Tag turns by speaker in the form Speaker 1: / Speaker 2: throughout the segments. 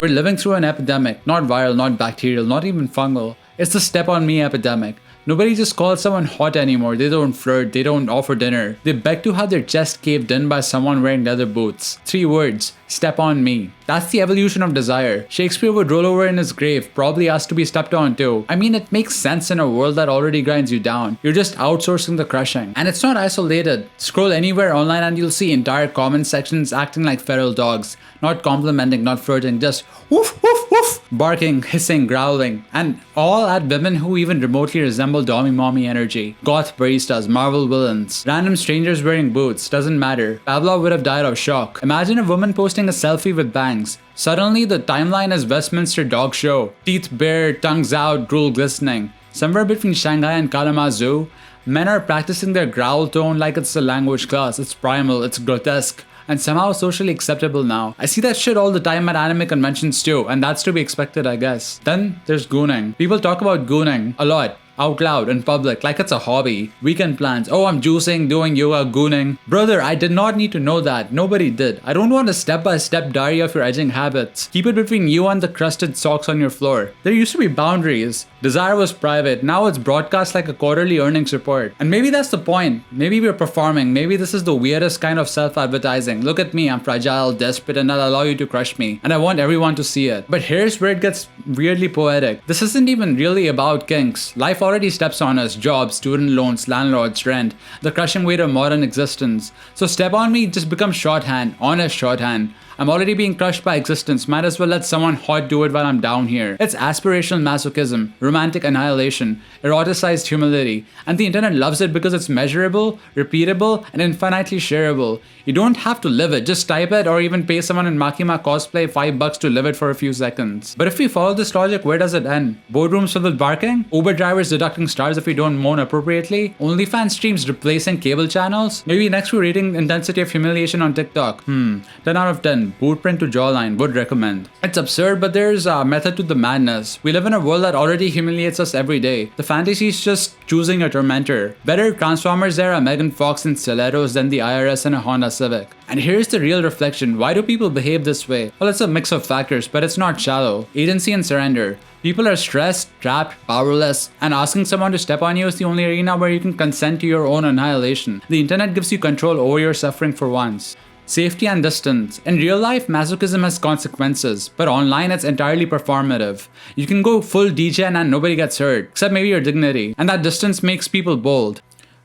Speaker 1: We're living through an epidemic, not viral, not bacterial, not even fungal. It's the step on me epidemic. Nobody just calls someone hot anymore. They don't flirt, they don't offer dinner. They beg to have their chest caved in by someone wearing leather boots. 3 words, step on me. That's the evolution of desire. Shakespeare would roll over in his grave, probably ask to be stepped on too. I mean, it makes sense in a world that already grinds you down. You're just outsourcing the crushing. And it's not isolated. Scroll anywhere online and you'll see entire comment sections acting like feral dogs. Not complimenting, not flirting, just woof woof woof. Barking, hissing, growling. And all at women who even remotely resemble Dommy Mommy energy. Goth baristas, Marvel villains. Random strangers wearing boots, doesn't matter. Pavlov would have died of shock. Imagine a woman posting a selfie with bangs. Suddenly the timeline is Westminster dog show. Teeth bare, tongues out, drool glistening. Somewhere between Shanghai and Kalamazoo, men are practicing their growl tone like it's a language class. It's primal, it's grotesque, and somehow socially acceptable now. I see that shit all the time at anime conventions too, and that's to be expected, I guess. Then there's gooning. People talk about gooning a lot. Out loud, in public, like it's a hobby. Weekend plans. Oh, I'm juicing, doing yoga, gooning. Brother, I did not need to know that. Nobody did. I don't want a step-by-step diary of your edging habits. Keep it between you and the crusted socks on your floor. There used to be boundaries. Desire was private. Now it's broadcast like a quarterly earnings report. And maybe that's the point. Maybe we're performing. Maybe this is the weirdest kind of self-advertising. Look at me, I'm fragile, desperate, and I'll allow you to crush me. And I want everyone to see it. But here's where it gets weirdly poetic. This isn't even really about kinks. Life already steps on us. Jobs, student loans, landlords, rent, the crushing weight of modern existence. So step on me just becomes shorthand, honest shorthand. I'm already being crushed by existence, might as well let someone hot do it while I'm down here. It's aspirational masochism, romantic annihilation, eroticized humility, and the internet loves it because it's measurable, repeatable, and infinitely shareable. You don't have to live it, just type it or even pay someone in Makima cosplay $5 to live it for a few seconds. But if we follow this logic, where does it end? Boardrooms filled with barking? Uber drivers deducting stars if we don't moan appropriately? OnlyFans streams replacing cable channels? Maybe next we're rating intensity of humiliation on TikTok. 10 out of 10. Boot print to jawline, would recommend. It's absurd, but there's a method to the madness. We live in a world that already humiliates us every day. The fantasy is just choosing a tormentor. Better Transformers era Megan Fox in stilettos than the IRS in a Honda Civic. And here's the real reflection. Why do people behave this way? Well, it's a mix of factors, but it's not shallow. Agency and surrender. People are stressed, trapped, powerless, and asking someone to step on you is the only arena where you can consent to your own annihilation. The internet gives you control over your suffering for once. Safety and distance. In real life, masochism has consequences, but online it's entirely performative. You can go full degen and nobody gets hurt, except maybe your dignity, and that distance makes people bold.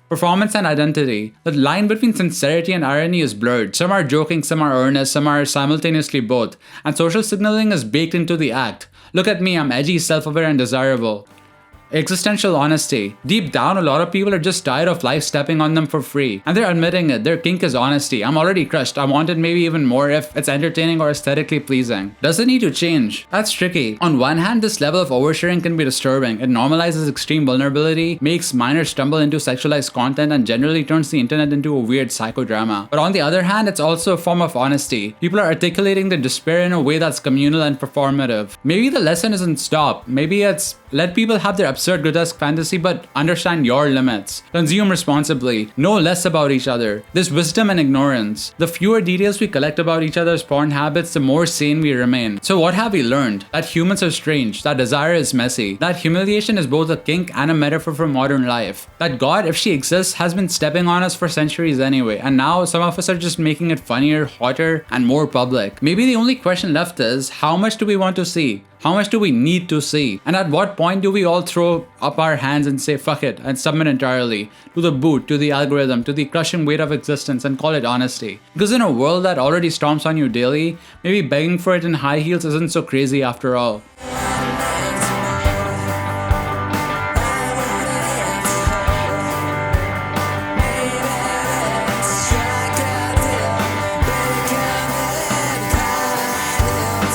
Speaker 1: Performance and identity. The line between sincerity and irony is blurred. Some are joking, some are earnest, some are simultaneously both, and social signaling is baked into the act. Look at me, I'm edgy, self-aware, and desirable. Existential honesty. Deep down, a lot of people are just tired of life stepping on them for free. And they're admitting it. Their kink is honesty. I'm already crushed. I want it maybe even more if it's entertaining or aesthetically pleasing. Does it need to change? That's tricky. On one hand, this level of oversharing can be disturbing. It normalizes extreme vulnerability, makes minors stumble into sexualized content, and generally turns the internet into a weird psychodrama. But on the other hand, it's also a form of honesty. People are articulating their despair in a way that's communal and performative. Maybe the lesson isn't stop. Maybe it's let people have their absurd grotesque fantasy, but understand your limits. Consume responsibly. Know less about each other. There's wisdom in ignorance. The fewer details we collect about each other's porn habits, the more sane we remain. So what have we learned? That humans are strange. That desire is messy. That humiliation is both a kink and a metaphor for modern life. That God, if she exists, has been stepping on us for centuries anyway, and now some of us are just making it funnier, hotter, and more public. Maybe the only question left is, how much do we want to see? How much do we need to see? And at what point do we all throw up our hands and say fuck it and submit entirely to the boot, to the algorithm, to the crushing weight of existence and call it honesty? Because in a world that already stomps on you daily, maybe begging for it in high heels isn't so crazy after all.